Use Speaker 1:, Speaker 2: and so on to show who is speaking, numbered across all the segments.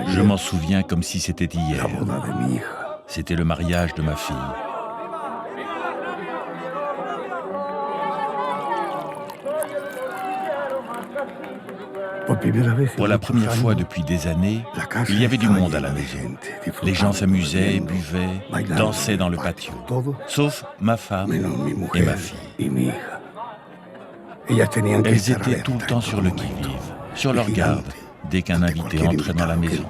Speaker 1: Je m'en souviens comme si c'était hier. C'était le mariage de ma fille. Pour la première fois depuis des années, il y avait du monde à la maison. Les gens s'amusaient, buvaient, dansaient dans le patio. Sauf ma femme et ma fille. Elles étaient tout le temps sur le qui-vive, sur leur garde, dès qu'un invité entrait dans la maison.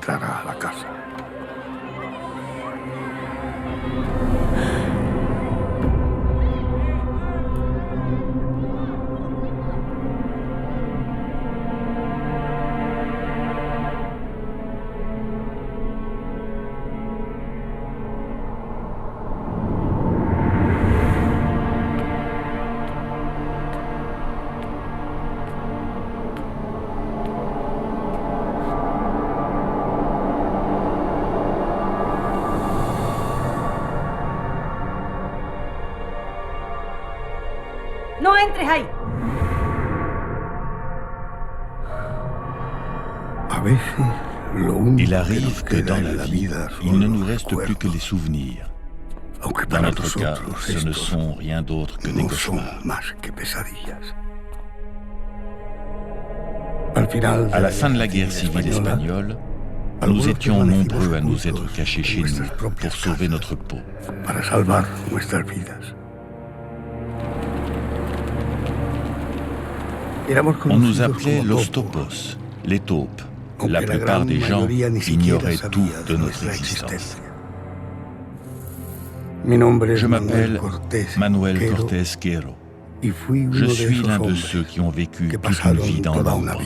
Speaker 2: No entres ahí.
Speaker 1: Il arrive que dans la vie, il ne nous reste plus que les souvenirs. Dans notre cas, ce ne sont rien d'autre que des cauchemars. À la fin de la guerre civile espagnole, nous étions nombreux à nous être cachés chez nous pour sauver notre peau. On nous appelait los topos, les taupes. La plupart des gens ignoraient tout de notre existence. Je m'appelle Manuel Cortés Quero. Je suis l'un de ceux qui ont vécu toute une vie dans l'ombre.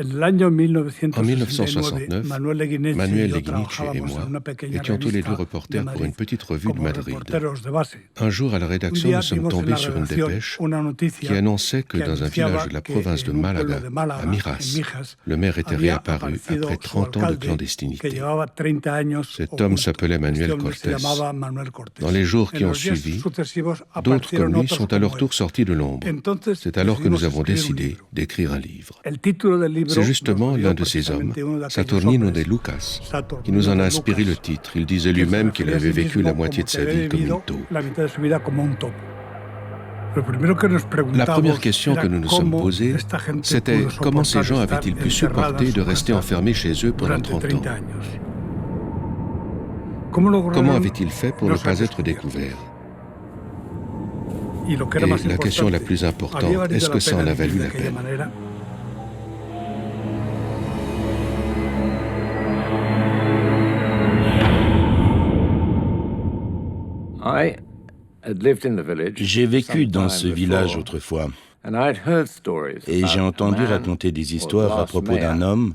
Speaker 3: En 1969, Manuel Leguiniche et moi étions tous les deux reporters pour une petite revue de Madrid. Un jour, à la rédaction, nous sommes tombés sur une dépêche qui annonçait que dans un village de la province de Malaga, à Mijas, le maire était réapparu après 30 ans de clandestinité. Cet homme s'appelait Manuel Cortés. Dans les jours qui ont suivi, d'autres comme lui sont à leur tour sortis de l'ombre. C'est alors que nous avons décidé d'écrire un livre. C'est justement l'un de ces hommes, Saturnino de Lucas, qui nous en a inspiré le titre. Il disait lui-même qu'il avait vécu la moitié de sa vie comme une taupe. La première question que nous nous sommes posée, c'était comment ces gens avaient-ils pu supporter de rester enfermés chez eux pendant 30 ans? Comment avaient-ils fait pour ne pas être découverts? Et la question la plus importante, est-ce que ça en a valu la peine?
Speaker 1: J'ai vécu dans ce village autrefois et j'ai entendu raconter des histoires à propos d'un homme,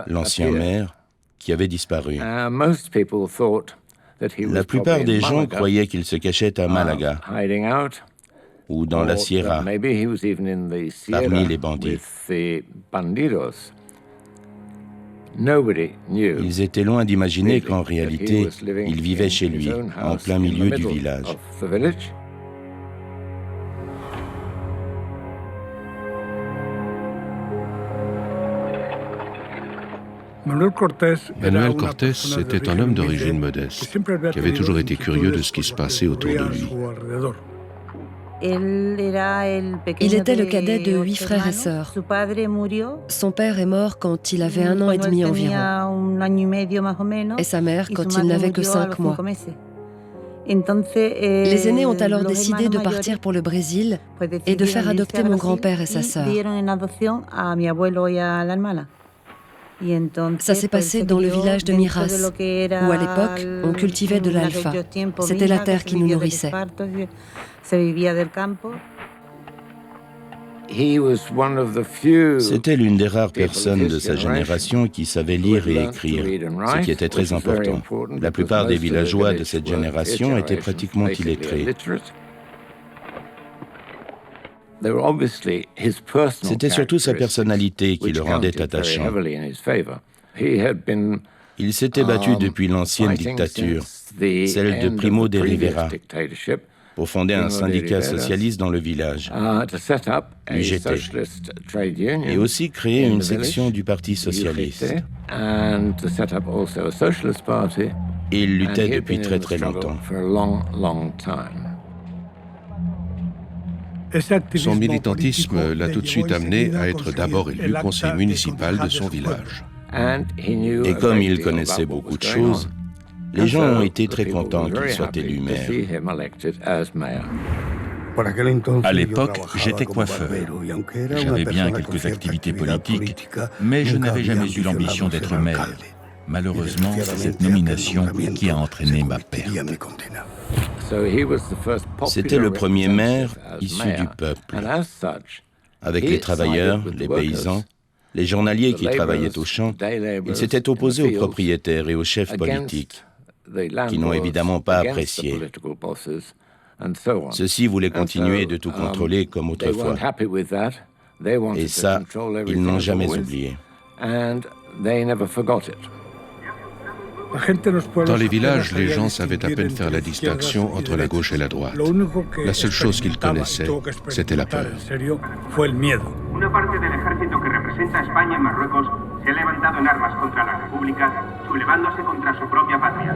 Speaker 1: l'ancien maire, qui avait disparu. La plupart des gens croyaient qu'il se cachait à Malaga ou dans la Sierra, parmi les bandits. Ils étaient loin d'imaginer qu'en réalité, il vivait chez lui, en plein milieu du village.
Speaker 3: Manuel Cortés était un homme d'origine modeste, qui avait toujours été curieux de ce qui se passait autour de lui.
Speaker 4: Il était le cadet de 8 frères et sœurs. Son père est mort quand il avait 1 an et demi environ, et sa mère quand il n'avait que 5 mois. Les aînés ont alors décidé de partir pour le Brésil et de faire adopter mon grand-père et sa sœur. Ça s'est passé dans le village de Mijas, où à l'époque, on cultivait de l'alfa. C'était la terre qui nous nourrissait.
Speaker 1: C'était l'une des rares personnes de sa génération qui savait lire et écrire, ce qui était très important. La plupart des villageois de cette génération étaient pratiquement illettrés. C'était surtout sa personnalité qui le rendait attachant.
Speaker 2: Il s'était battu depuis l'ancienne dictature, celle de Primo de Rivera, pour fonder un syndicat socialiste dans le village, l'UGT, et aussi créer une section du Parti socialiste. Et il luttait depuis très très longtemps.
Speaker 3: Son militantisme l'a tout de suite amené à être d'abord élu conseiller municipal de son village.
Speaker 2: Et comme il connaissait beaucoup de choses, les gens ont été très contents qu'il soit élu maire.
Speaker 1: À l'époque, j'étais coiffeur. J'avais bien quelques activités politiques, mais je n'avais jamais eu l'ambition d'être maire. Malheureusement, c'est cette nomination qui a entraîné ma perte.
Speaker 2: C'était le premier maire issu du peuple, avec les travailleurs, les paysans, les journaliers qui travaillaient au champ. Il s'était opposé aux propriétaires et aux chefs politiques, qui n'ont évidemment pas apprécié. Ceux-ci voulaient continuer de tout contrôler comme autrefois. Et ça, ils n'ont jamais oublié.
Speaker 3: Dans les villages, les gens savaient à peine faire la distinction entre la gauche et la droite. La seule chose qu'ils connaissaient, c'était la peur.
Speaker 5: Una parte del ejército que representa a España en Marruecos se ha levantado en armas contra la República, sublevándose contra su propia patria.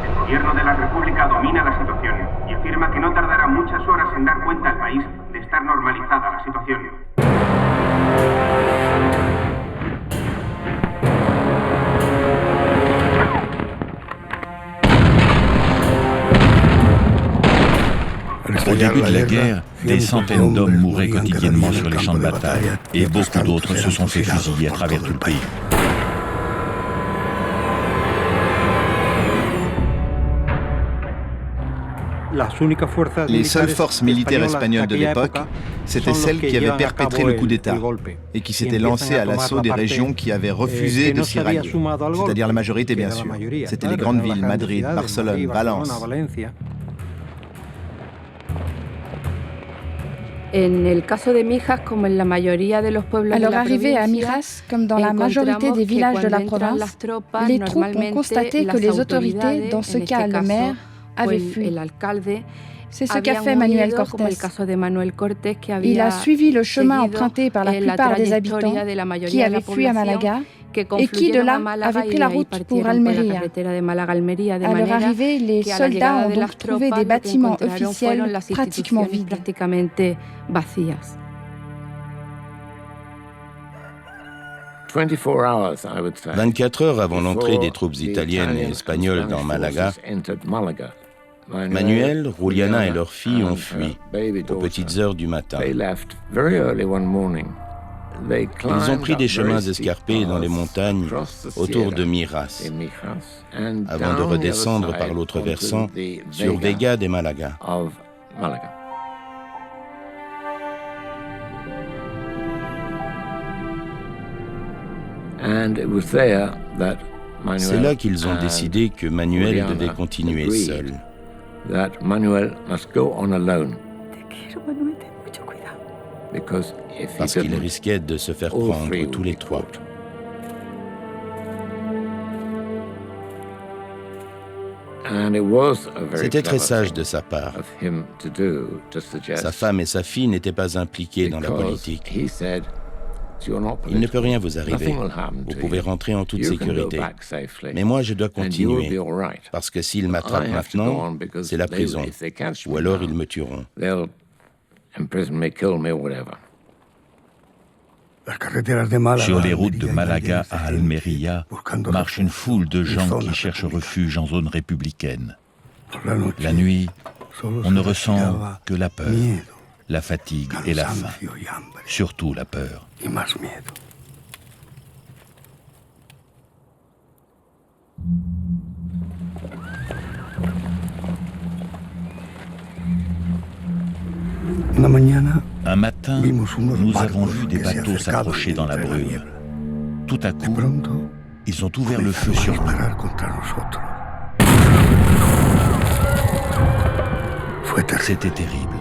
Speaker 5: El gobierno de la República domina la situación y afirma que no tardará muchas horas en dar cuenta al país de estar normalizada la situación.
Speaker 1: Au début de la guerre, des centaines d'hommes mouraient quotidiennement sur les champs de bataille et beaucoup d'autres se sont fait fusiller à travers tout le pays.
Speaker 6: Les seules forces militaires espagnoles de l'époque, c'étaient celles qui avaient perpétré le coup d'État et qui s'étaient lancées à l'assaut des régions qui avaient refusé de s'y rallier, c'est-à-dire la majorité bien sûr. C'était les grandes villes, Madrid, Barcelone, Valence.
Speaker 7: Alors arrivés à Mijas, comme dans la majorité des villages de la province, les troupes ont constaté que les autorités, dans ce cas le maire, avaient fui. C'est ce qu'a fait Manuel Cortés. Il a suivi le chemin emprunté par la plupart des habitants qui avaient fui à Malaga et qui, de là, avaient pris la route pour Almería. À leur arrivée, les soldats ont donc trouvé des bâtiments officiels pratiquement vides.
Speaker 2: 24 heures avant l'entrée des troupes italiennes et espagnoles dans Malaga, Manuel, Juliana et leur fille ont fui aux petites heures du matin. Ils ont pris des chemins escarpés dans les montagnes autour de Mijas, avant de redescendre par l'autre versant sur Vega de Malaga. C'est là qu'ils ont décidé que Manuel devait continuer seul. Parce qu'ils risquaient de se faire prendre tous les trois. C'était très sage de sa part. Sa femme et sa fille n'étaient pas impliquées dans la politique. Il ne peut rien vous arriver. Vous pouvez rentrer en toute sécurité. Mais moi, je dois continuer. Parce que s'ils m'attrapent maintenant, c'est la prison. Ou alors ils me tueront.
Speaker 1: Sur les routes de Malaga à Almería marche une foule de gens qui cherchent refuge en zone républicaine. La nuit, on ne ressent que la peur, la fatigue et la faim. Surtout la peur. Un matin, nous avons vu des bateaux s'approcher dans la brume. Tout à coup, ils ont ouvert le feu sur nous. C'était terrible.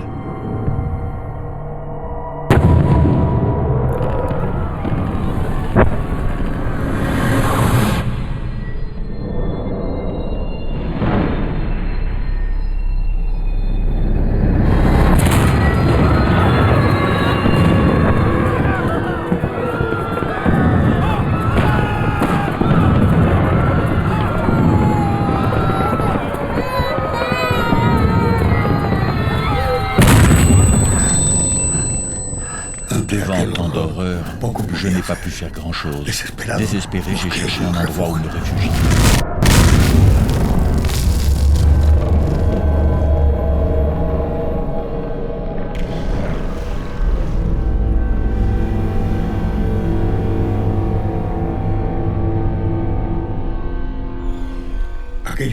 Speaker 1: Pendant tant d'horreur, je n'ai pas pu faire grand-chose. Désespéré, j'ai cherché un endroit où me réfugier.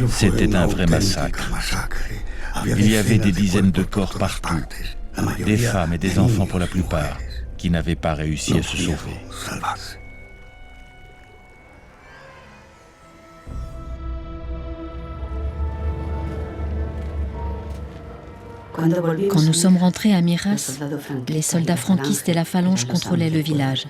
Speaker 1: C'était un vrai massacre. Il y avait des dizaines de corps partout, des femmes et des enfants pour la plupart, qui n'avaient pas réussi à se sauver.
Speaker 8: Quand nous sommes rentrés à Miras, les soldats franquistes et la phalange contrôlaient le village.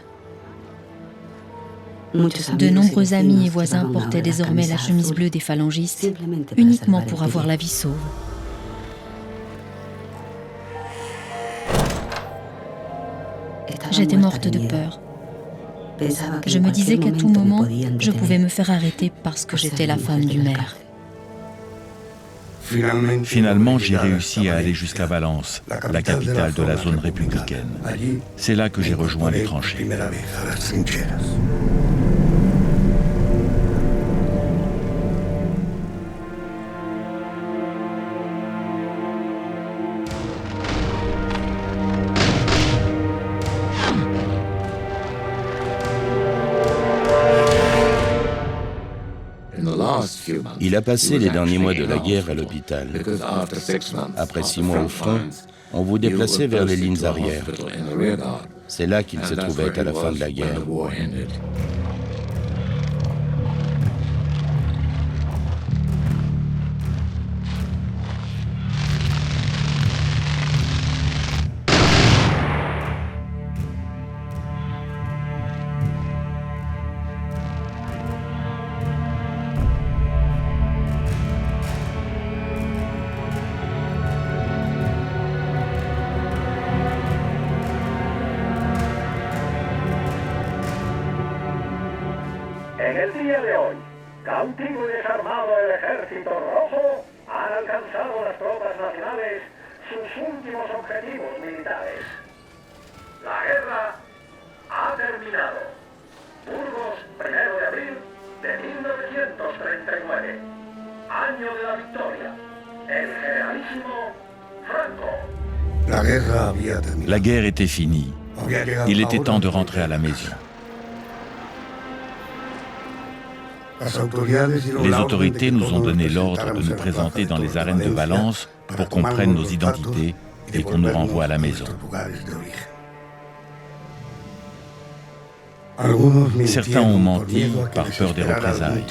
Speaker 8: De nombreux amis et voisins portaient désormais la chemise bleue des phalangistes, uniquement pour avoir la vie sauve. J'étais morte de peur. Je me disais qu'à tout moment, je pouvais me faire arrêter parce que j'étais la femme du maire.
Speaker 1: Finalement, j'ai réussi à aller jusqu'à Valence, la capitale de la zone républicaine. C'est là que j'ai rejoint les tranchées.
Speaker 2: Il a passé les derniers mois de la guerre à l'hôpital. Après 6 mois au front, on vous déplaçait vers les lignes arrières. C'est là qu'il se trouvait à la fin de la guerre.
Speaker 9: En el día de hoy, cautivo y desarmado el Ejército Rojo, han alcanzado las tropas nacionales sus últimos objetivos militares. La guerra ha terminado. Burgos, 1 de abril de 1939. Año de la victoria. El generalísimo Franco.
Speaker 1: La guerre était finie. Il était temps de rentrer à la maison. Les autorités nous ont donné l'ordre de nous présenter dans les arènes de Valence pour qu'on prenne nos identités et qu'on nous renvoie à la maison. Certains ont menti par peur des représailles.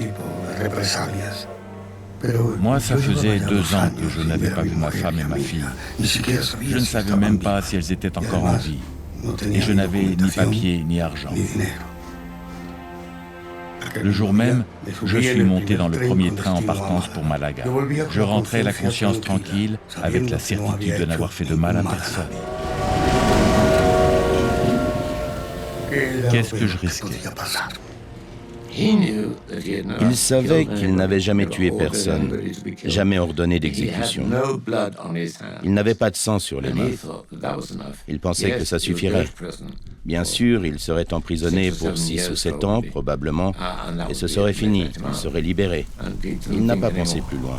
Speaker 1: Moi, ça faisait 2 ans que je n'avais pas vu ma femme et ma fille. Je ne savais même pas si elles étaient encore en vie. Et je n'avais ni papier ni argent. Le jour même, je suis monté dans le premier train en partance pour Malaga. Je rentrais la conscience tranquille, avec la certitude de n'avoir fait de mal à personne. Qu'est-ce que je risquais?
Speaker 2: Il savait qu'il n'avait jamais tué personne, jamais ordonné d'exécution. Il n'avait pas de sang sur les mains. Il pensait que ça suffirait. Bien sûr, il serait emprisonné pour 6 ou 7 ans, probablement, et ce serait fini, il serait libéré. Il n'a pas pensé plus loin.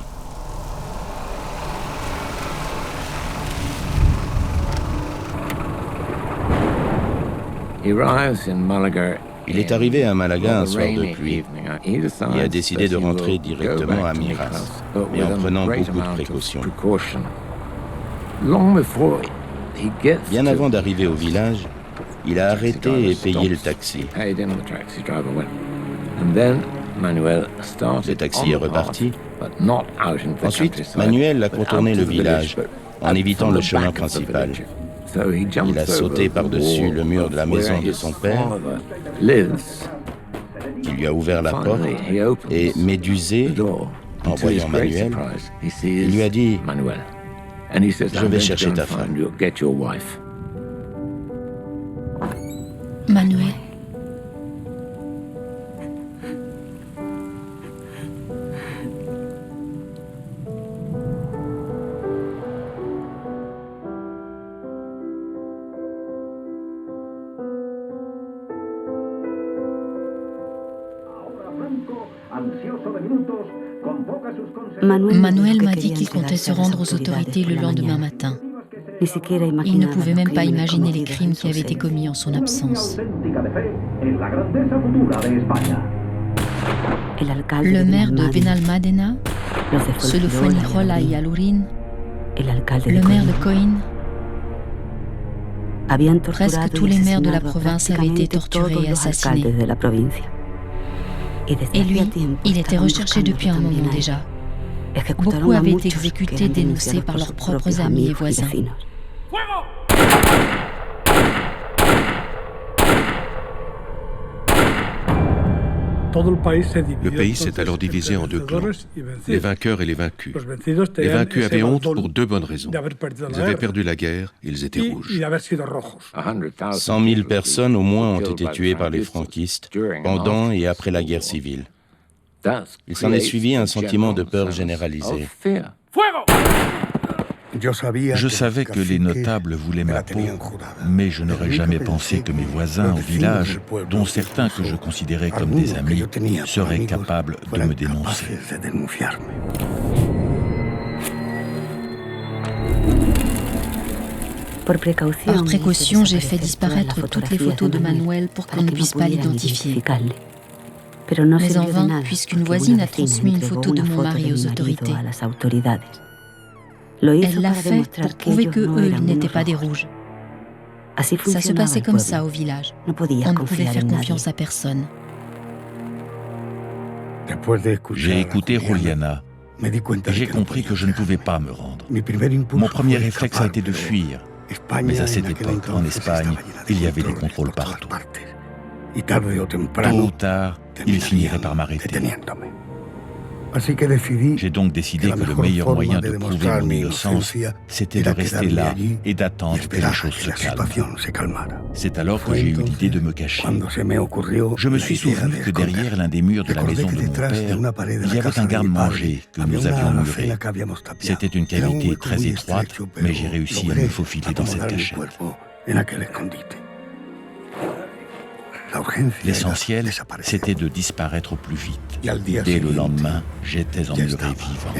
Speaker 2: Il est arrivé à Malaga un soir de pluie et a décidé de rentrer directement à Miras, mais en prenant beaucoup de précautions. Bien avant d'arriver au village, il a arrêté et payé le taxi. Le taxi est reparti. Ensuite, Manuel a contourné le village en évitant le chemin principal. Il a sauté par-dessus le mur de la maison de son père, qui lui a ouvert la porte, et médusé, en voyant Manuel, il lui a dit « Je vais chercher ta femme ».
Speaker 8: Manuel. Manuel m'a dit qu'il comptait se rendre aux autorités le lendemain matin. Il ne pouvait même pas imaginer les crimes qui avaient été commis en son absence. Le maire de Benalmádena, ceux de Fuengirola y Alurín, le maire de Coín, presque tous les maires de la province avaient été torturés et assassinés. Et lui, il était recherché depuis un moment déjà. Beaucoup avaient été exécutés, dénoncés par leurs propres amis et voisins.
Speaker 3: Le pays s'est alors divisé en deux clans, les vainqueurs et les vaincus. Les vaincus avaient honte pour deux bonnes raisons. Ils avaient perdu la guerre, ils étaient rouges.
Speaker 2: 100 000 personnes au moins ont été tuées par les franquistes pendant et après la guerre civile. Il s'en est suivi un sentiment de peur généralisé.
Speaker 1: Je savais que les notables voulaient ma peau, mais je n'aurais jamais pensé que mes voisins au village, dont certains que je considérais comme des amis, seraient capables de me dénoncer.
Speaker 8: Par précaution, j'ai fait disparaître toutes les photos de Manuel pour qu'on ne puisse pas l'identifier. Mais en vain, puisqu'une voisine a transmis une photo de mon mari aux autorités. Elle l'a fait pour prouver qu'eux, ils n'étaient pas des rouges. Ça se passait comme ça au village. On ne pouvait faire confiance à personne.
Speaker 1: J'ai écouté Juliana et j'ai compris que je ne pouvais pas me rendre. Mon premier réflexe a été de fuir. Mais à cette époque, en Espagne, il y avait des contrôles partout. Tôt ou tard, ils finiraient par m'arrêter. J'ai donc décidé que le meilleur moyen de prouver mon innocence, c'était de rester là et d'attendre que les choses se calment. C'est alors que j'ai eu l'idée de me cacher. Je me suis souvenu que derrière l'un des murs de la maison de mon père, il y avait un garde-manger que nous avions muré. C'était une cavité très étroite, mais j'ai réussi à me faufiler dans cette cachette. L'essentiel, c'était de disparaître au plus vite. Dès le lendemain, j'étais emmuré vivant.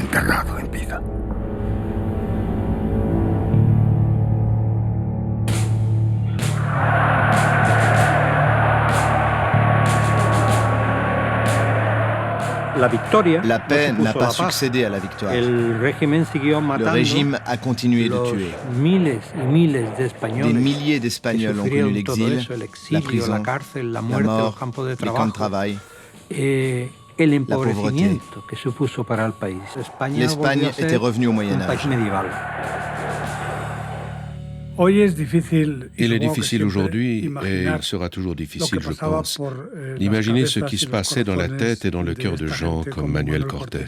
Speaker 6: La paix n'a pas succédé à la victoire. Le régime a continué de tuer. Des milliers d'Espagnols ont connu l'exil, la prison, la mort, les camps de travail, la pauvreté. L'Espagne était revenue au Moyen-Âge.
Speaker 3: Il est difficile aujourd'hui, et il sera toujours difficile, je pense, d'imaginer ce qui se passait dans la tête et dans le cœur de gens comme Manuel Cortés.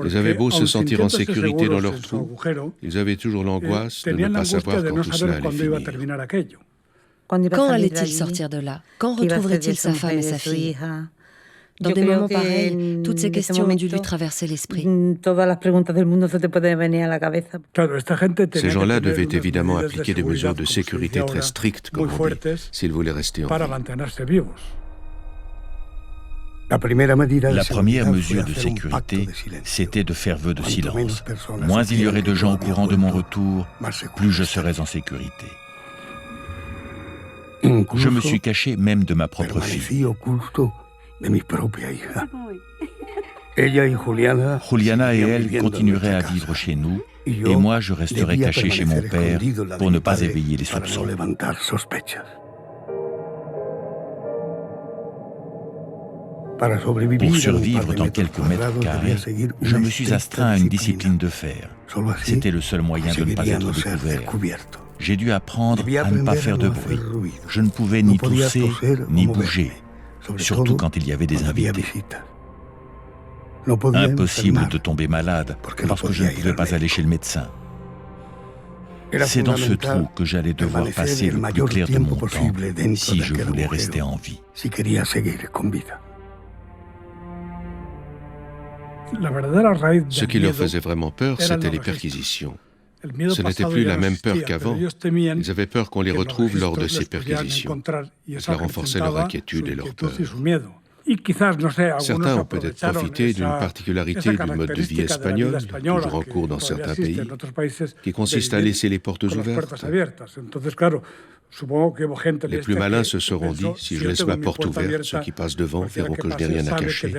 Speaker 3: Ils avaient beau se sentir en sécurité dans leur trou, ils avaient toujours l'angoisse de ne pas savoir quand tout cela allait finir.
Speaker 4: Quand allait-il sortir de là? Quand retrouverait-il sa femme et sa fille? Dans des moments pareils, toutes ces questions ont dû lui traverser l'esprit.
Speaker 3: Ces gens-là devaient évidemment appliquer des mesures de sécurité très strictes, comme on dit, s'ils voulaient rester en vie.
Speaker 1: La première mesure de sécurité, c'était de faire vœu de silence. Moins il y aurait de gens au courant de mon retour, plus je serais en sécurité. Je me suis caché même de ma propre fille. Juliana et elle continueraient à vivre chez nous, et moi je resterais caché chez mon père pour ne pas éveiller les soupçons. Pour survivre dans quelques mètres carrés, je me suis astreint à une discipline de fer. C'était le seul moyen de ne pas être découvert. J'ai dû apprendre à ne pas faire de bruit. Je ne pouvais ni tousser, ni bouger, surtout quand il y avait des invités. Impossible de tomber malade parce que je ne pouvais pas aller chez le médecin. C'est dans ce trou que j'allais devoir passer le plus clair de mon temps si je voulais rester en vie.
Speaker 3: Ce qui leur faisait vraiment peur, c'était les perquisitions. Ce n'était plus la même peur qu'avant. Ils avaient peur qu'on les retrouve lors de ces perquisitions. Cela renforçait leur inquiétude et leur peur. Certains ont peut-être profité d'une particularité du mode de vie espagnol, toujours en cours dans certains pays, qui consiste à laisser les portes ouvertes. Les plus malins se seront dit, si je laisse ma porte ouverte, ceux qui passent devant verront que je n'ai rien à cacher.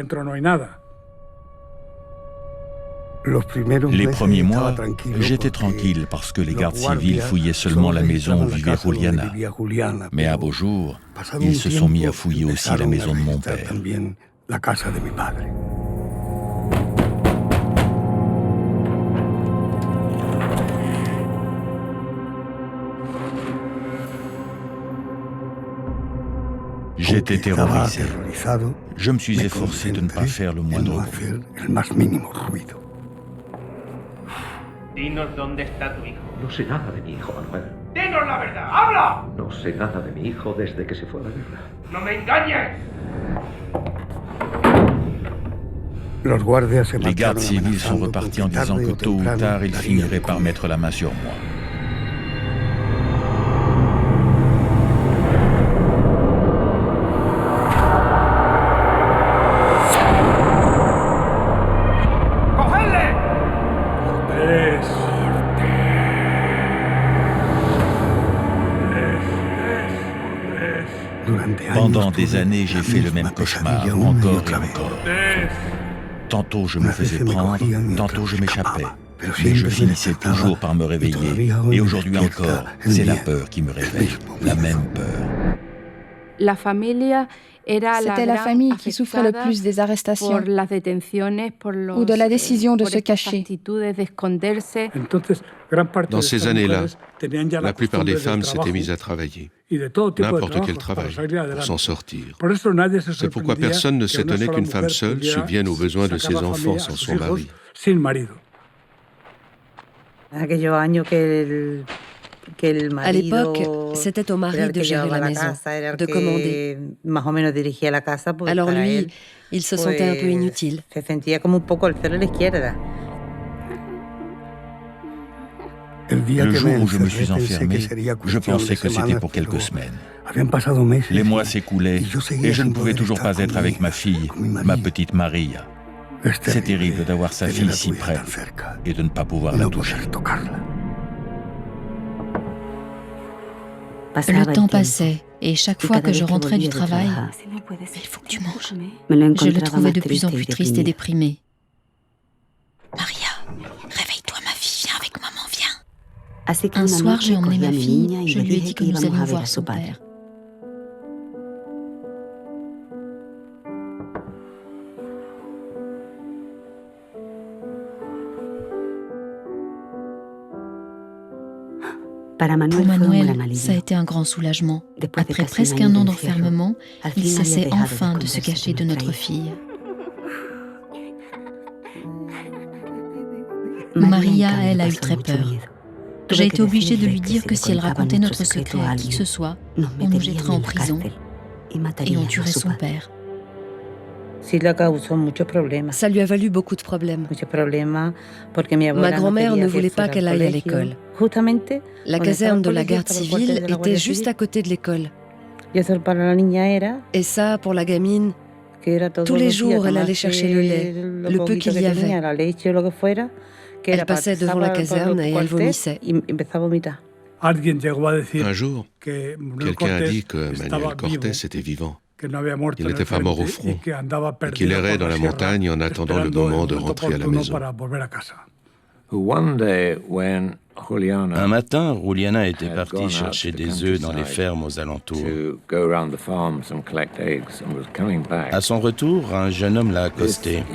Speaker 1: Les premiers mois, j'étais tranquille parce que les gardes civils fouillaient seulement la maison où vivait Juliana. Mais à beau jour, ils se sont mis à fouiller aussi la maison de mon père. J'étais terrorisé. Je me suis efforcé de ne pas faire le moindre bruit.
Speaker 10: Dinos dónde está tu hijo.
Speaker 11: No sé nada de mi hijo, Manuel.
Speaker 10: ¡Dinos la verdad! ¡Habla!
Speaker 11: No sé nada de mi hijo desde que se fue a la guerra.
Speaker 10: ¡No me engañes!
Speaker 1: Les gardes civils sont repartis en disant que tôt ou tard, ils finiraient par mettre la main sur moi. Pendant des années, j'ai fait le même cauchemar, encore et encore. Tantôt je me faisais prendre, tantôt je m'échappais. Mais je finissais toujours par me réveiller. Et aujourd'hui encore, c'est la peur qui me réveille, la même peur.
Speaker 7: C'était la famille qui souffrait le plus des arrestations ou de la décision de se cacher.
Speaker 3: Dans ces années-là, la plupart des femmes s'étaient mises à travailler. N'importe quel travail, pour s'en sortir. C'est pourquoi personne ne s'étonnait qu'une femme seule subvienne aux besoins de ses enfants sans son mari.
Speaker 4: À l'époque, c'était au mari de gérer la maison, de commander. Alors lui, il se sentait un peu inutile.
Speaker 1: Le jour où je me suis enfermé, je pensais que c'était pour quelques semaines. Les mois s'écoulaient et je ne pouvais toujours pas être avec ma fille, ma petite Maria. C'est terrible d'avoir sa fille si près et de ne pas pouvoir la toucher.
Speaker 8: Le temps passait, et chaque fois que je rentrais du travail, « Il faut que tu manges », je le trouvais de plus en plus triste et déprimé. « Maria, réveille-toi ma fille, viens avec maman, viens !» Un soir, j'ai emmené ma fille, je lui ai dit que nous allions voir son père. Pour Manuel, ça a été un grand soulagement. Après presque un an d'enfermement, il cessait enfin de se cacher de notre fille. Maria, elle, a eu très peur. J'ai été obligée de lui dire que si elle racontait notre secret à qui que ce soit, on nous jetterait en prison et on tuerait son père.
Speaker 4: Ça lui a valu beaucoup de problèmes. Ma grand-mère ne voulait pas qu'elle aille à l'école. La caserne de la garde civile était juste à côté de l'école. Et ça, pour la gamine, tous les jours, elle allait chercher le lait, le peu qu'il y avait. Elle passait devant la caserne et elle vomissait.
Speaker 3: Un jour, quelqu'un a dit que Manuel Cortés était vivant. Il n'était pas mort au front et qu'il errait dans la montagne en attendant le moment de rentrer à la maison.
Speaker 2: Un matin, Juliana était partie chercher des œufs dans les fermes aux alentours. À son retour, un jeune homme l'a accosté. «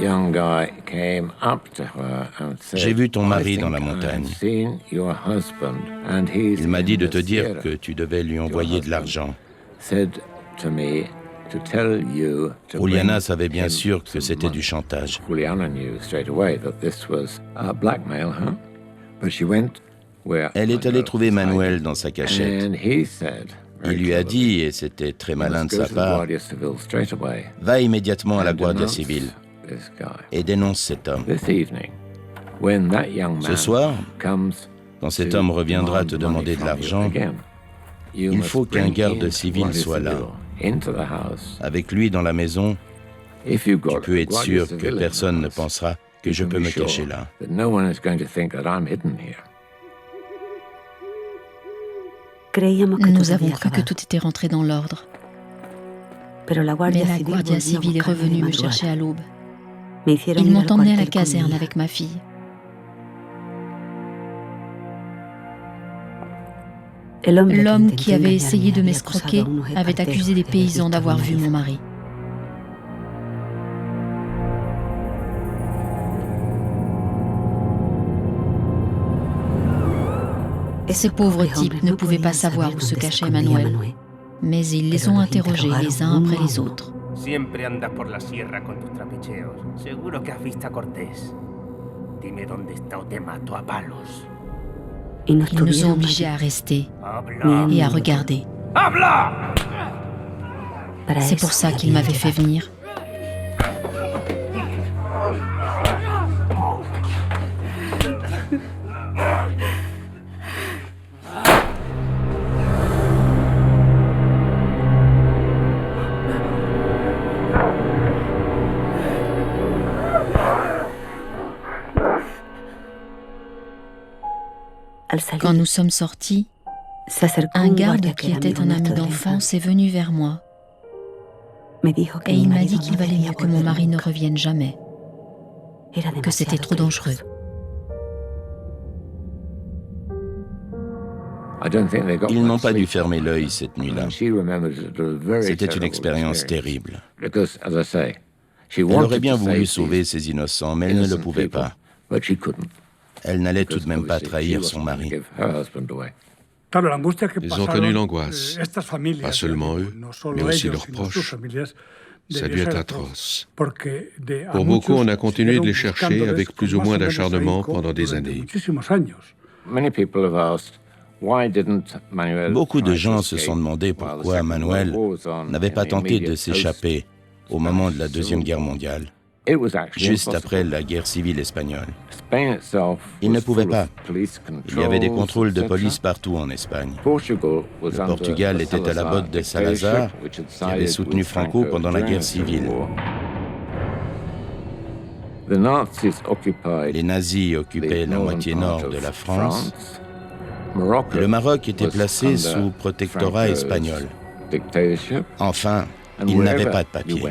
Speaker 2: J'ai vu ton mari dans la montagne. Il m'a dit de te dire que tu devais lui envoyer de l'argent. » Juliana savait bien sûr que c'était du chantage. Elle est allée trouver Manuel dans sa cachette. Il lui a dit, et c'était très malin de sa part, « Va immédiatement à la Guardia Civile et dénonce cet homme. Ce soir, quand cet homme reviendra te demander de l'argent, il faut qu'un garde civil soit là, avec lui dans la maison, Tu peux être sûr que personne ne pensera que je peux me cacher là.
Speaker 8: Nous avons cru que tout était rentré dans l'ordre. Mais la Guardia Civile est revenue me chercher à l'aube. Ils m'ont emmené à la caserne avec ma fille. L'homme qui avait essayé de m'escroquer avait accusé des paysans d'avoir vu mon mari. Ces pauvres types ne pouvaient pas savoir où se cachait Manuel, mais ils les ont interrogés les uns après les autres.
Speaker 5: Siempre andas por la sierra con tus trapicheos. Seguro que has visto a Cortés. Dime dónde está o te mato a palos.
Speaker 8: Ils nous ont obligés à rester et à regarder. C'est pour ça qu'ils m'avaient fait venir. Quand nous sommes sortis, un garde qui était un ami d'enfance est venu vers moi et il m'a dit qu'il valait mieux que mon mari ne revienne jamais, que c'était trop dangereux.
Speaker 2: Ils n'ont pas dû fermer l'œil cette nuit-là. C'était une expérience terrible. Elle aurait bien voulu sauver ces innocents, mais elle ne le pouvait pas. Elle n'allait tout de même pas trahir son mari.
Speaker 3: Ils ont connu l'angoisse, pas seulement eux, mais aussi leurs proches. Ça a dû être atroce. Pour beaucoup, on a continué de les chercher avec plus ou moins d'acharnement pendant des années.
Speaker 2: Beaucoup de gens se sont demandé pourquoi Manuel n'avait pas tenté de s'échapper au moment de la Deuxième Guerre mondiale, juste après la guerre civile espagnole. Il ne pouvait pas. Il y avait des contrôles de police partout en Espagne. Le Portugal était à la botte de Salazar, qui avait soutenu Franco pendant la guerre civile. Les nazis occupaient la moitié nord de la France. Et le Maroc était placé sous protectorat espagnol. Enfin, il n'avait pas de papier.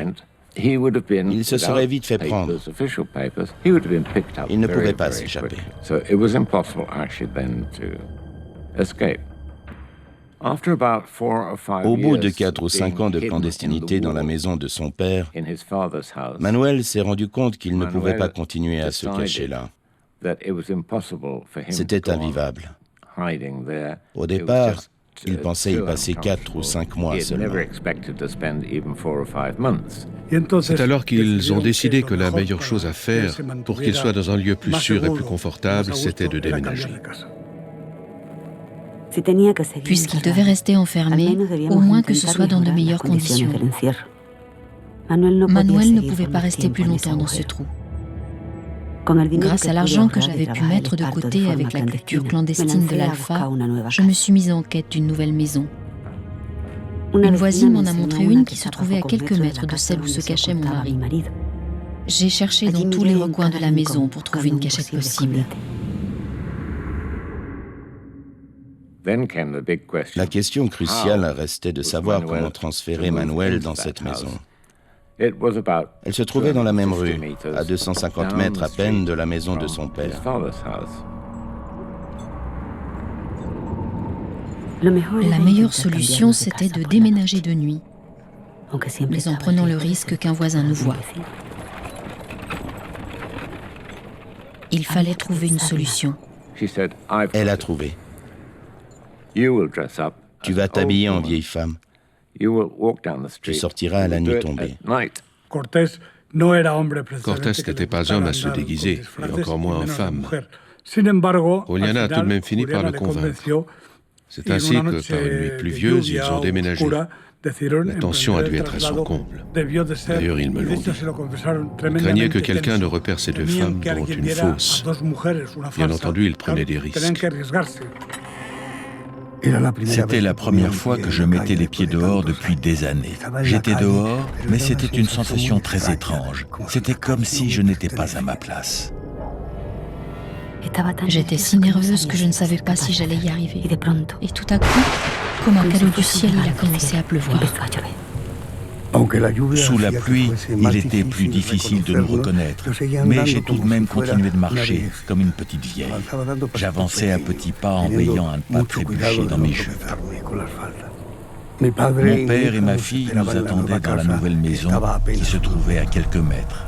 Speaker 2: Il se serait vite fait prendre. Il ne pouvait pas s'échapper. Au bout de 4 ou 5 ans de clandestinité dans la maison de son père, Manuel s'est rendu compte qu'il ne pouvait pas continuer à se cacher là. C'était invivable. Au départ, il pensait y passer 4 ou 5 mois seulement.
Speaker 3: C'est alors qu'ils ont décidé que la meilleure chose à faire pour qu'il soit dans un lieu plus sûr et plus confortable, c'était de déménager.
Speaker 8: Puisqu'il devait rester enfermé, au moins que ce soit dans de meilleures conditions. Manuel ne pouvait pas rester plus longtemps dans ce trou. Grâce à l'argent que j'avais pu mettre de côté avec la culture clandestine de l'Alpha, je me suis mise en quête d'une nouvelle maison. Une voisine m'en a montré une qui se trouvait à quelques mètres de celle où se cachait mon mari. J'ai cherché dans tous les recoins de la maison pour trouver une cachette possible.
Speaker 2: La question cruciale restait de savoir comment transférer Manuel dans cette maison. Elle se trouvait dans la même rue, à 250 mètres à peine de la maison de son père.
Speaker 8: La meilleure solution, c'était de déménager de nuit, mais en prenant le risque qu'un voisin nous voie. Il fallait trouver une solution.
Speaker 2: Elle a trouvé. Tu vas t'habiller en vieille femme. Tu sortiras à la nuit tombée.
Speaker 3: Cortés n'était pas homme à se déguiser, et encore moins en femme. Juliana a tout de même fini par le convaincre. C'est ainsi que, par une nuit pluvieuse, ils ont déménagé. La tension a dû être à son comble. D'ailleurs, ils me l'ont dit. Ils craignaient que quelqu'un ne repère ces deux femmes dont une fausse. Bien entendu, ils prenaient des risques.
Speaker 1: C'était la première fois que je mettais les pieds dehors depuis des années. J'étais dehors, mais c'était une sensation très étrange. C'était comme si je n'étais pas à ma place.
Speaker 8: J'étais si nerveuse que je ne savais pas si j'allais y arriver. Et tout à coup, comme un cadeau du ciel, il a commencé à pleuvoir.
Speaker 1: Sous la pluie, il était plus difficile de nous reconnaître, mais j'ai tout de même continué de marcher comme une petite vieille. J'avançais à petits pas en veillant à ne pas trébucher dans mes jupes. Mon père et ma fille nous attendaient dans la nouvelle maison qui se trouvait à quelques mètres.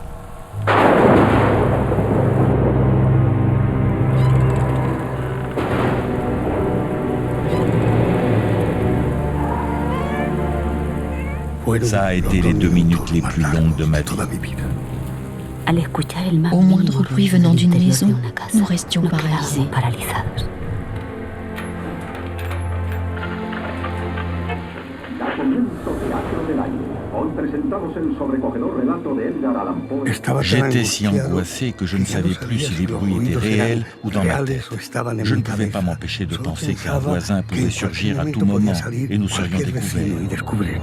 Speaker 1: Ça a été les 2 minutes les plus longues de ma vie.
Speaker 8: Au moindre bruit venant d'une maison, nous restions paralysés.
Speaker 1: J'étais si angoissé que je ne savais plus si les bruits étaient réels ou dans ma tête. Je ne pouvais pas m'empêcher de penser qu'un voisin pouvait surgir à tout moment et nous serions découverts.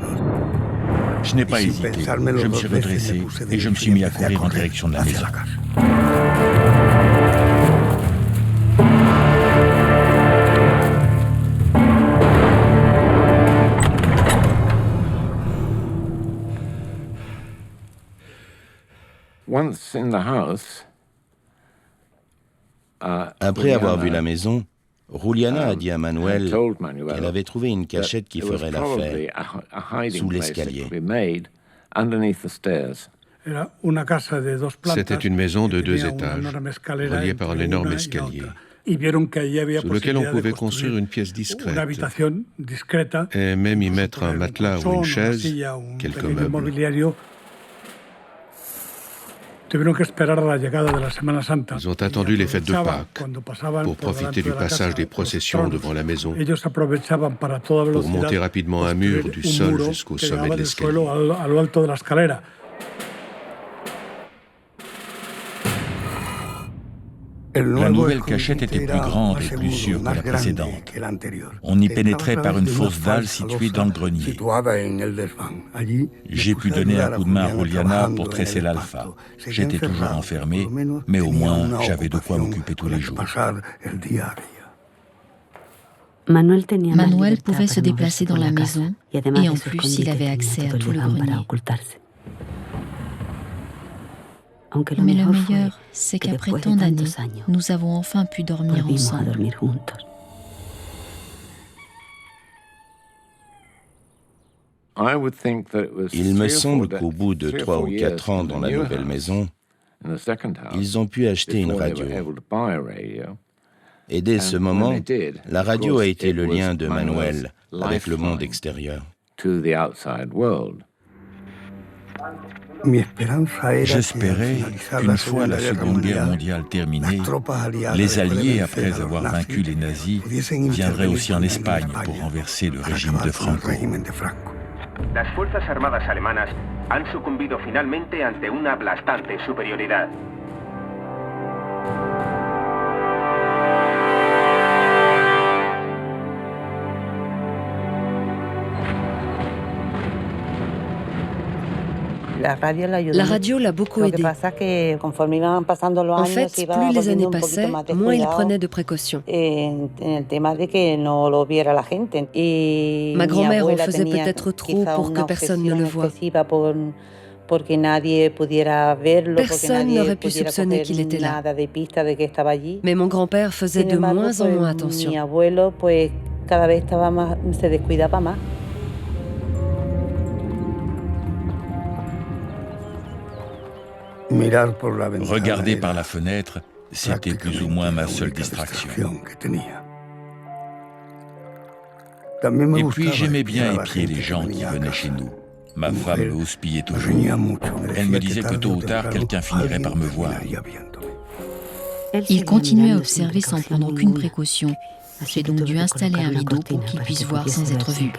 Speaker 1: Je n'ai pas hésité, je me suis redressé et je me suis mis à courir en direction de la maison.
Speaker 2: Après avoir vu la maison, Juliana a dit à Manuel qu'elle avait trouvé une cachette qui ferait l'affaire, sous l'escalier.
Speaker 3: C'était une maison de 2 étages, reliée par un énorme escalier, sous lequel on pouvait construire une pièce discrète, et même y mettre un matelas ou une chaise, quelques meubles. Ils ont attendu les fêtes de Pâques pour profiter du passage des processions devant la maison, pour monter rapidement un mur du sol jusqu'au sommet de l'escalier.
Speaker 1: La nouvelle cachette était plus grande et plus sûre que la précédente. On y pénétrait par une fausse dalle située dans le grenier. J'ai pu donner un coup de main à Juliana pour tresser l'alpha. J'étais toujours enfermé, mais au moins j'avais de quoi m'occuper tous les jours.
Speaker 8: Manuel pouvait se déplacer dans la maison et en plus il avait accès à tout le grenier. Mais le meilleur, c'est qu'après tant d'années, nous avons enfin pu dormir ensemble.
Speaker 2: Il me semble qu'au bout de 3 ou 4 ans dans la nouvelle maison, ils ont pu acheter une radio. Et dès ce moment, la radio a été le lien de Manuel avec le monde extérieur.
Speaker 1: J'espérais qu'une fois la Seconde Guerre mondiale terminée, les Alliés, après avoir vaincu les nazis, viendraient aussi en Espagne pour renverser le régime de Franco.
Speaker 5: Las fuerzas armadas alemanas han sucumbido finalmente ante una aplastante superioridad.
Speaker 4: La radio l'a beaucoup aidé. En fait, plus les années passaient, moins il prenait de précautions. Ma grand-mère en faisait peut-être trop pour que personne ne le voie. Personne n'aurait pu soupçonner qu'il était là. Mais mon grand-père faisait de moins en moins attention.
Speaker 1: Regarder par la fenêtre, c'était plus ou moins ma seule distraction. Et puis j'aimais bien épier les gens qui venaient chez nous. Ma femme me houspillait toujours. Elle me disait que tôt ou tard, quelqu'un finirait par me voir.
Speaker 8: Il continuait à observer sans prendre aucune précaution. J'ai donc dû installer un rideau pour qu'il puisse voir sans être vu.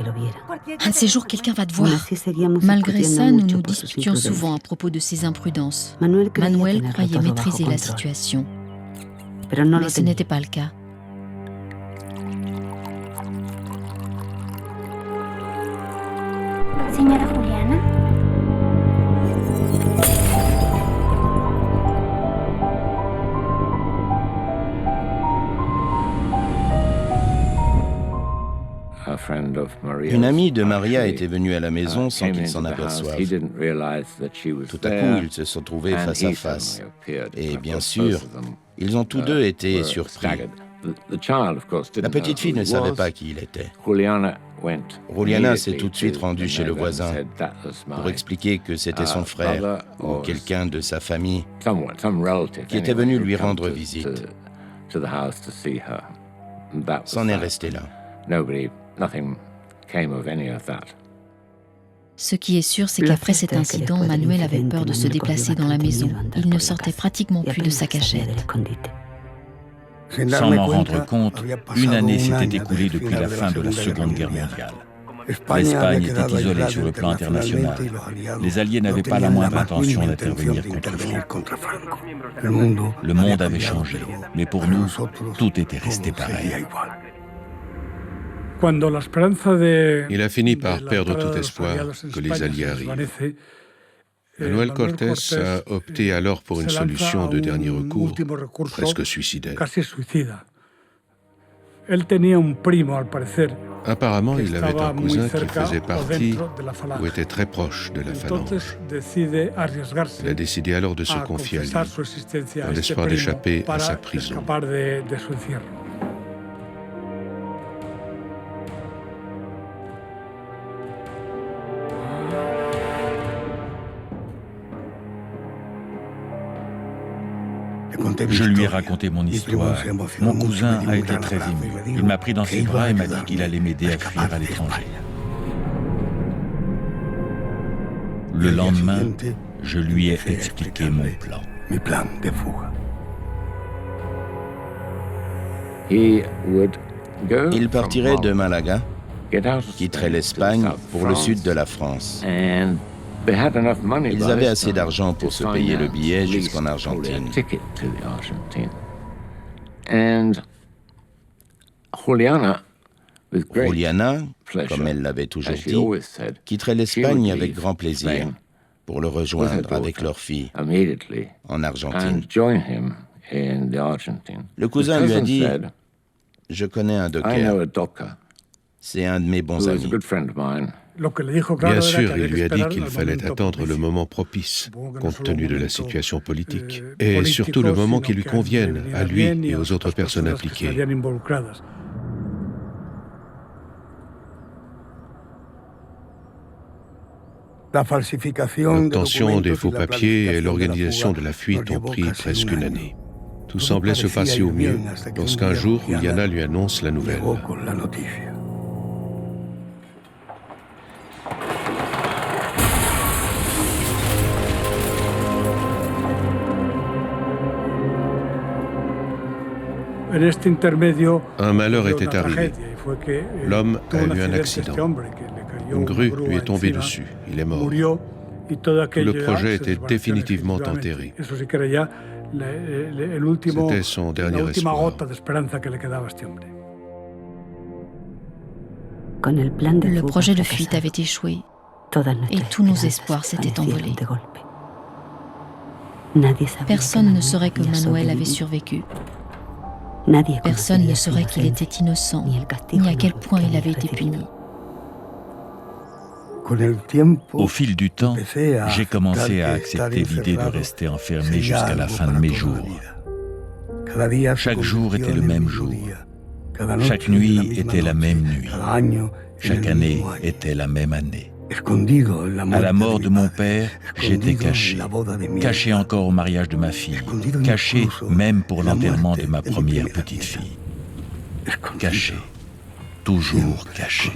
Speaker 8: Un de ces jours, quelqu'un va te voir. Malgré ça, nous nous disputions souvent à propos de ses imprudences. Manuel croyait maîtriser la situation. Mais ce n'était pas le cas.
Speaker 2: Une amie de Maria était venue à la maison sans qu'il s'en aperçoive. Tout à coup, ils se sont trouvés face à face. Et bien sûr, ils ont tous deux été surpris. La petite fille ne savait pas qui il était. Juliana s'est tout de suite rendue chez le voisin pour expliquer que c'était son frère ou quelqu'un de sa famille qui était venu lui rendre visite. C'en est resté là.
Speaker 8: Ce qui est sûr, c'est qu'après cet incident, Manuel avait peur de se déplacer dans la maison. Il ne sortait pratiquement plus de sa cachette.
Speaker 1: Sans m'en rendre compte, une année s'était écoulée depuis la fin de la Seconde Guerre mondiale. L'Espagne était isolée sur le plan international. Les Alliés n'avaient pas la moindre intention d'intervenir contre Franco. Le monde avait changé, mais pour nous, tout était resté pareil.
Speaker 3: Il a fini par perdre tout espoir que les Alliés arrivent. Manuel Cortés a opté alors pour une solution de dernier recours, presque suicidaire. Apparemment, il avait un cousin qui faisait partie ou était très proche de la phalange. Il a décidé alors de se confier à lui, dans l'espoir d'échapper à sa prison.
Speaker 1: Je lui ai raconté mon histoire. Mon cousin a été très ému. Il m'a pris dans ses bras et m'a dit qu'il allait m'aider à fuir à l'étranger. Le lendemain, je lui ai expliqué mon plan.
Speaker 2: Il partirait de Malaga, quitterait l'Espagne pour le sud de la France. Ils avaient assez d'argent pour se payer le billet jusqu'en Argentine. Juliana, comme elle l'avait toujours dit, quitterait l'Espagne avec grand plaisir pour le rejoindre avec leur fille en Argentine. Le cousin lui a dit « Je connais un docker. C'est un de mes bons amis. »
Speaker 3: Bien sûr, il lui a dit qu'il fallait attendre le moment propice, compte tenu de la situation politique, et surtout le moment qui lui convienne, à lui et aux autres personnes impliquées. L'obtention des faux papiers et l'organisation de la fuite ont pris presque une année. Tout semblait se passer au mieux lorsqu'un jour, Juliana lui annonce la nouvelle. Un malheur était arrivé. L'homme a eu un accident. Une grue lui est tombée dessus. Il est mort. Tout le projet était définitivement enterré. C'était son dernier espoir.
Speaker 8: Le projet de fuite avait échoué et tous nos espoirs s'étaient envolés. Personne ne saurait que Manuel avait survécu. Personne ne saurait qu'il était innocent, ni à quel point il avait été puni.
Speaker 1: Au fil du temps, j'ai commencé à accepter l'idée de rester enfermé jusqu'à la fin de mes jours. Chaque jour était le même jour. Chaque nuit était la même nuit. Chaque année était la même année. À la mort de mon père, j'étais caché. Caché encore au mariage de ma fille. Caché même pour l'enterrement de ma première petite fille. Caché. Toujours caché.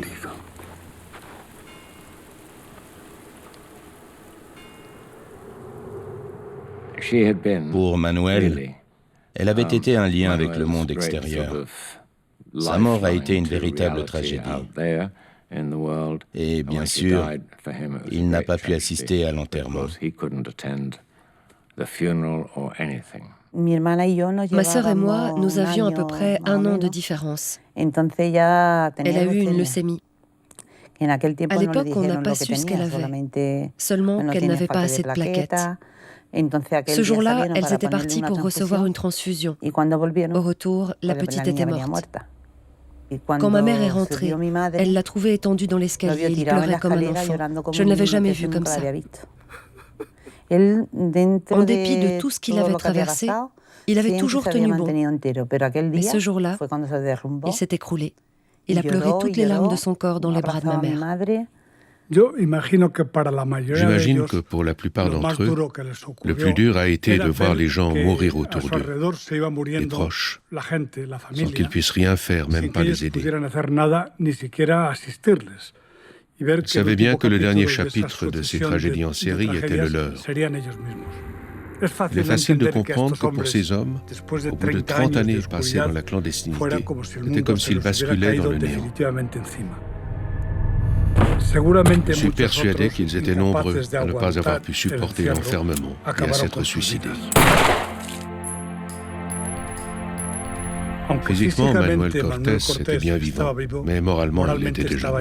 Speaker 2: Pour Manuel, elle avait été un lien avec le monde extérieur. Sa mort a été une véritable tragédie. Et bien sûr, il n'a pas pu assister à l'enterrement.
Speaker 4: Ma sœur et moi, nous avions à peu près 1 an de différence. Elle a eu une leucémie. À l'époque, on n'a pas su ce qu'elle avait, seulement qu'elle n'avait pas assez de plaquettes. Ce jour-là, elles étaient parties pour recevoir une transfusion. Au retour, la petite était morte. Quand ma mère est rentrée, elle l'a trouvé étendu dans l'escalier. Il pleurait comme un enfant. Je ne l'avais jamais vu comme ça. En dépit de tout ce qu'il avait traversé, il avait toujours tenu bon. Mais ce jour-là, il s'est écroulé. Il a pleuré toutes les larmes de son corps dans les bras de ma mère.
Speaker 3: J'imagine que pour la plupart d'entre eux, le plus dur a été de voir les gens mourir autour d'eux, les proches, sans qu'ils puissent rien faire, même pas les aider. Ils savaient bien que le dernier chapitre de ces tragédies en série était le leur. Il est facile de comprendre que pour ces hommes, au bout de 30 années passées dans la clandestinité, c'était comme s'ils basculaient dans le néant. Je suis persuadé qu'ils étaient nombreux à ne pas avoir pu supporter l'enfermement et à s'être suicidés. Physiquement, Manuel Cortés était bien vivant, mais moralement, il était déjà mort.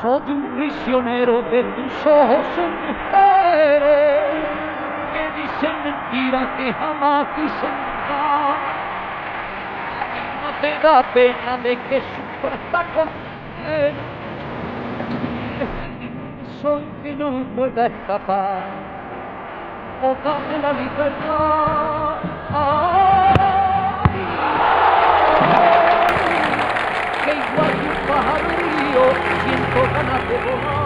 Speaker 9: Soy un prisionero de tus ojos, mujeres, que dicen mentiras que jamás dicen nada. No te da pena de que sufras con él. Soy que no pueda escapar, o dame la libertad. Que igual que un pájaro siento ganas de volar.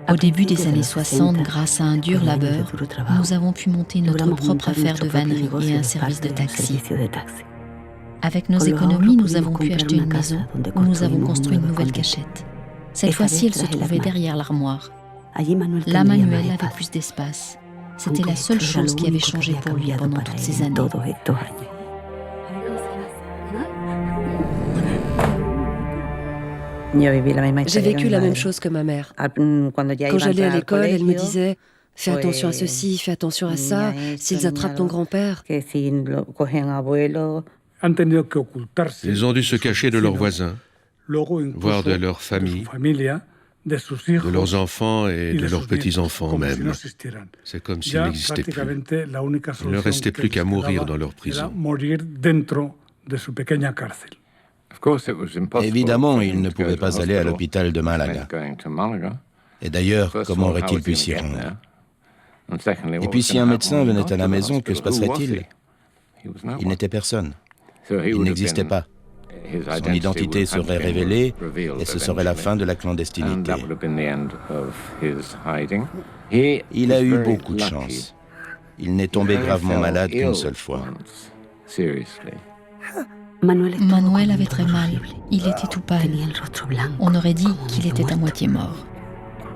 Speaker 8: Au début des années 60, grâce à un dur labeur, nous avons pu monter notre propre affaire de vannerie et un service de taxi. Avec nos économies, nous avons pu acheter une maison où nous avons construit une nouvelle cachette. Cette fois-ci, elle se trouvait derrière l'armoire. Là, Manuel avait plus d'espace. C'était la seule chose qui avait changé pour lui pendant toutes ces années.
Speaker 4: J'ai vécu la même chose que ma mère. Quand j'allais à l'école, elle me disait « Fais attention à ceci, fais attention à ça, s'ils attrapent ton grand-père. »
Speaker 3: Ils ont dû se cacher de leurs voisins, voire de leur famille, de leurs enfants et de leurs petits-enfants même. C'est comme s'ils n'existaient plus. Il ne restait plus qu'à mourir dans leur prison.
Speaker 2: Évidemment, il ne pouvait pas aller à l'hôpital de Malaga. Et d'ailleurs, comment aurait-il pu s'y rendre? Et puis si un médecin venait à la maison, que se passerait-il? Il n'était personne. Il n'existait pas. Son identité serait révélée et ce serait la fin de la clandestinité. Il a eu beaucoup de chance. Il n'est tombé gravement malade qu'une seule fois.
Speaker 8: Manuel avait très mal. Il était tout pâle. On aurait dit qu'il était à moitié mort.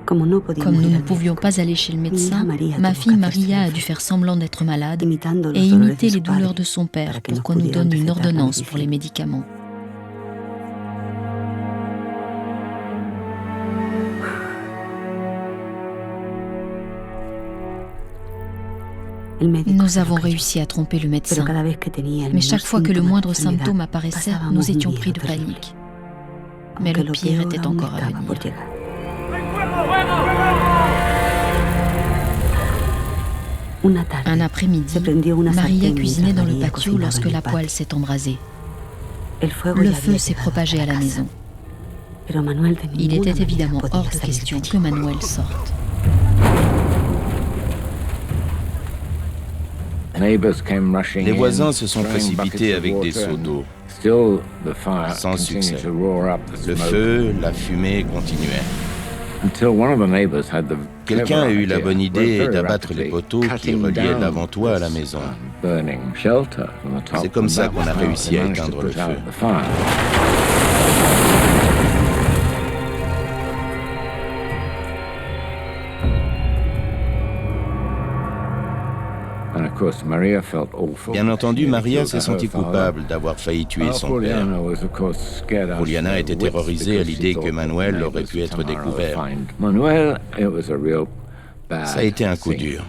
Speaker 8: Comme nous ne pouvions pas aller chez le médecin, ma fille Maria a dû faire semblant d'être malade et imiter les douleurs de son père pour qu'on nous donne une ordonnance pour les médicaments. Nous avons réussi à tromper le médecin, mais chaque fois que le moindre symptôme apparaissait, nous étions pris de panique. Mais le pire était encore à venir. Un après-midi, Maria cuisinait dans le patio lorsque la poêle s'est embrasée. Le feu s'est propagé à la maison. Il était évidemment hors de question que Manuel sorte.
Speaker 2: Les voisins se sont précipités avec des seaux d'eau. Sans succès. Le feu, la fumée continuaient. Quelqu'un a eu la bonne idée d'abattre les poteaux qui reliaient l'avant-toit à la maison. C'est comme ça qu'on a réussi à éteindre le feu. Bien entendu, Maria s'est sentie coupable d'avoir failli tuer son père. Juliana était terrorisée à l'idée que Manuel aurait pu être découvert. Ça a été un coup dur.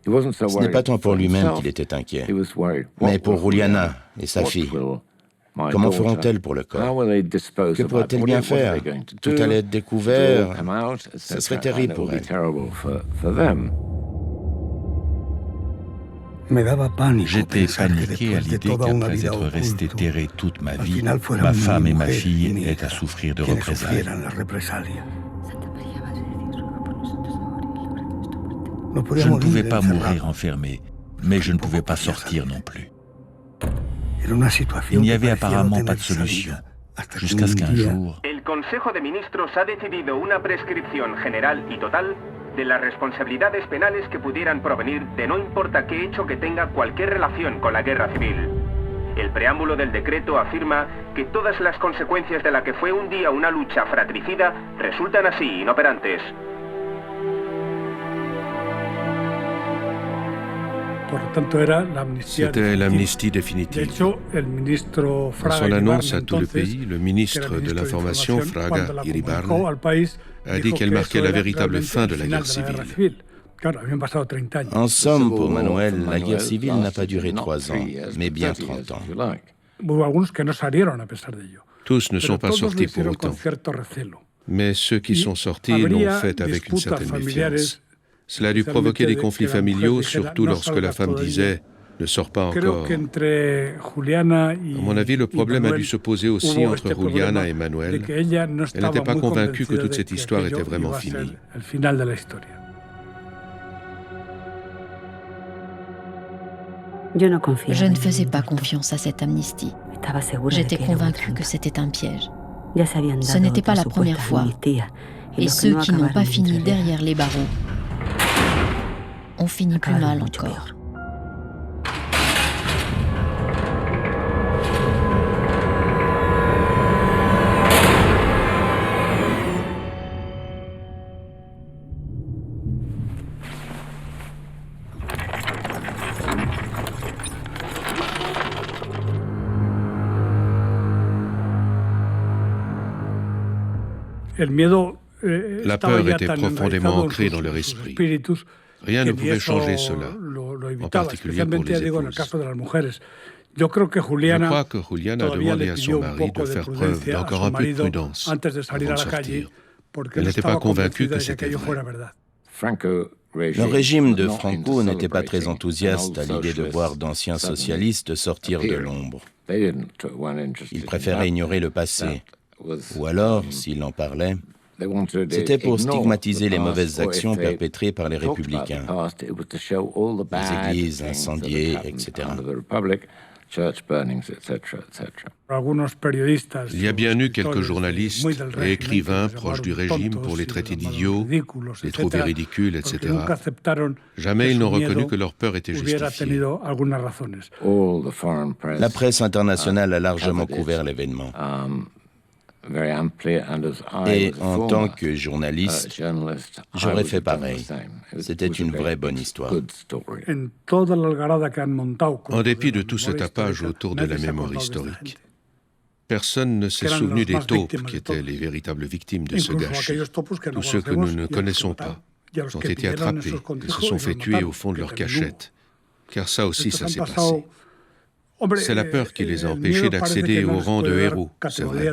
Speaker 2: Ce n'est pas tant pour lui-même qu'il était inquiet, mais pour Juliana et sa fille. Comment feront-elles pour le corps? Que pourraient-elles bien faire? Tout allait être découvert. Ce serait terrible pour elles.
Speaker 1: J'étais paniqué à l'idée qu'après être resté terré toute ma vie, ma femme et ma fille aient à souffrir de représailles. Je ne pouvais pas mourir enfermé, mais je ne pouvais pas sortir non plus. Il n'y avait apparemment pas de solution, jusqu'à ce qu'un jour...
Speaker 5: El Consejo de Ministros ha decidido una prescripción general y total de las responsabilidades penales que pudieran provenir de no importa qué hecho que tenga cualquier relación con la guerra civil. El preámbulo del decreto afirma que todas las consecuencias de la que fue un día una lucha fratricida resultan así inoperantes.
Speaker 3: C'était l'amnistie définitive. Dans son annonce à tout le pays, le ministre de l'Information, Fraga Iribarne, a dit qu'elle marquait la véritable fin de la guerre civile.
Speaker 2: En somme, pour Manuel, la guerre civile n'a pas duré 3 ans, mais bien 30 ans.
Speaker 3: Tous ne sont pas sortis pour autant. Mais ceux qui sont sortis l'ont fait avec une certaine méfiance. Cela a dû provoquer des conflits familiaux, surtout lorsque la femme disait « ne sors pas encore ». À mon avis, le problème a dû se poser aussi entre Juliana et Manuel. Elle n'était pas convaincue que toute cette histoire était vraiment finie.
Speaker 8: Je ne faisais pas confiance à cette amnistie. J'étais convaincue que c'était un piège. Ce n'était pas la première fois. Et ceux qui n'ont pas fini derrière les barreaux ont fini plus mal encore.
Speaker 3: La peur était profondément ancrée dans leur esprit. Rien ne pouvait changer cela, en particulier pour les épouses. Je crois que Juliana a demandé à son mari de faire preuve d'encore un peu de prudence avant de sortir. Elle n'était pas convaincue que c'était vrai.
Speaker 2: Le régime de Franco n'était pas très enthousiaste à l'idée de voir d'anciens socialistes sortir de l'ombre. Il préférait ignorer le passé, ou alors, s'il en parlait, c'était pour stigmatiser les mauvaises actions perpétrées par les républicains, les églises incendiées, etc.
Speaker 3: Il y a bien eu quelques journalistes et écrivains proches du régime pour les traiter d'idiots, les trouver ridicules, etc. Jamais ils n'ont reconnu que leur peur était justifiée.
Speaker 2: La presse internationale a largement couvert l'événement. Et en tant que journaliste, j'aurais fait pareil. C'était une vraie bonne histoire.
Speaker 3: En dépit de tout ce tapage autour de la mémoire historique, personne ne s'est souvenu des taupes qui étaient les véritables victimes de ce gâchis. Tous ceux que nous ne connaissons pas ont été attrapés et se sont fait tuer au fond de leur cachette. Car ça aussi, ça s'est passé. C'est la peur qui les a empêchés d'accéder au rang de héros, c'est vrai.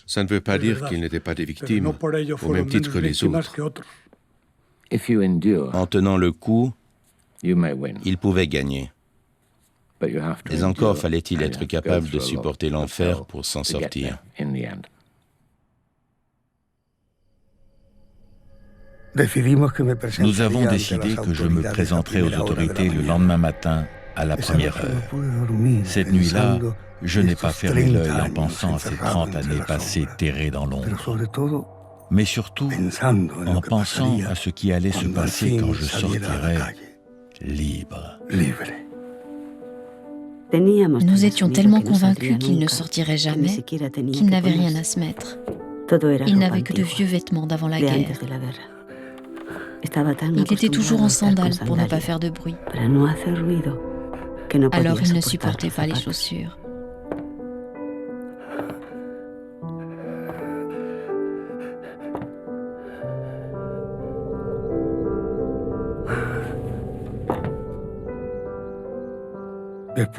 Speaker 3: Ça ne veut pas dire qu'ils n'étaient pas des victimes, au même titre que les autres.
Speaker 2: En tenant le coup, ils pouvaient gagner. Mais encore fallait-il être capable de supporter l'enfer pour s'en sortir.
Speaker 1: Nous avons décidé que je me présenterais aux autorités le lendemain matin à la première heure. Cette nuit-là, je n'ai pas fermé l'œil en pensant à ces 30 années passées terrées dans l'ombre, mais surtout en pensant à ce qui allait se passer quand je sortirais libre.
Speaker 8: Nous étions tellement convaincus qu'il ne sortirait jamais, qu'il n'avait rien à se mettre. Il n'avait que de vieux vêtements d'avant la guerre. Il était toujours en sandales pour ne pas faire de bruit. Alors il ne supportait pas les chaussures.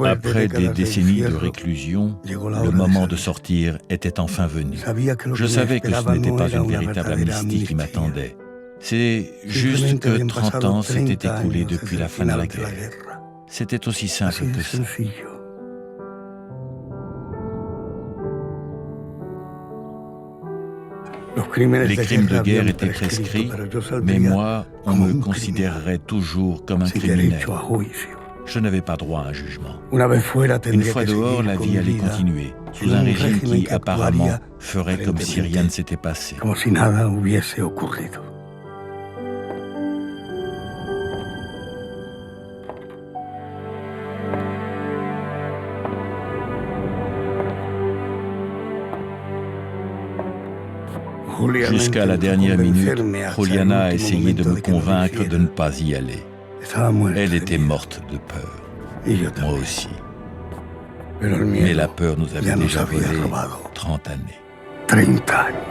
Speaker 1: Après des décennies de réclusion, le moment de sortir était enfin venu. Je savais que ce n'était pas une véritable amnistie qui m'attendait. C'est juste que 30 ans s'étaient écoulés depuis la fin de la guerre. C'était aussi simple que ça. Les crimes de guerre étaient prescrits, mais moi, on me considérerait toujours comme un criminel. Je n'avais pas droit à un jugement. Une fois dehors, la vie allait continuer, sous un régime qui, apparemment, ferait comme si rien ne s'était passé. Jusqu'à la dernière minute, Juliana a essayé de me convaincre de ne pas y aller. Elle était morte de peur. Moi aussi. Mais la peur nous avait déjà volé 30 années.
Speaker 12: 30 años.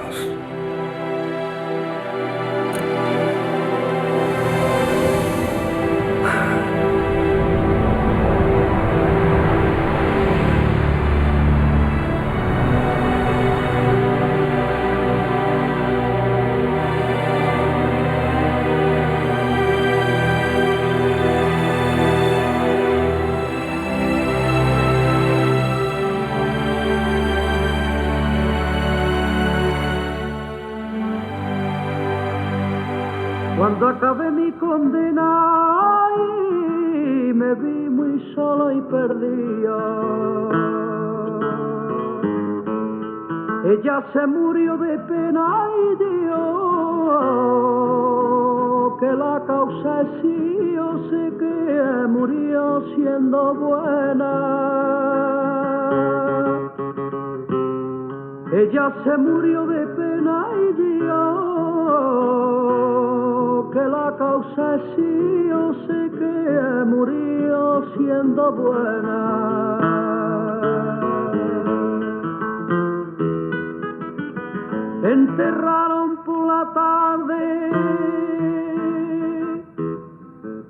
Speaker 9: Cuando acabé mi condena y me vi muy solo y perdida, ella se murió de pena y dio que la causa es sí, yo sé que murió siendo buena. Ella se murió de pena y dio que la causa es sí, yo sé que murió siendo buena. Enterraron por la tarde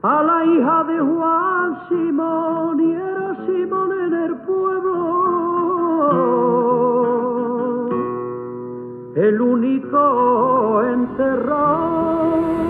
Speaker 9: a la hija de Juan Simón y era Simón en el pueblo el único enterrado.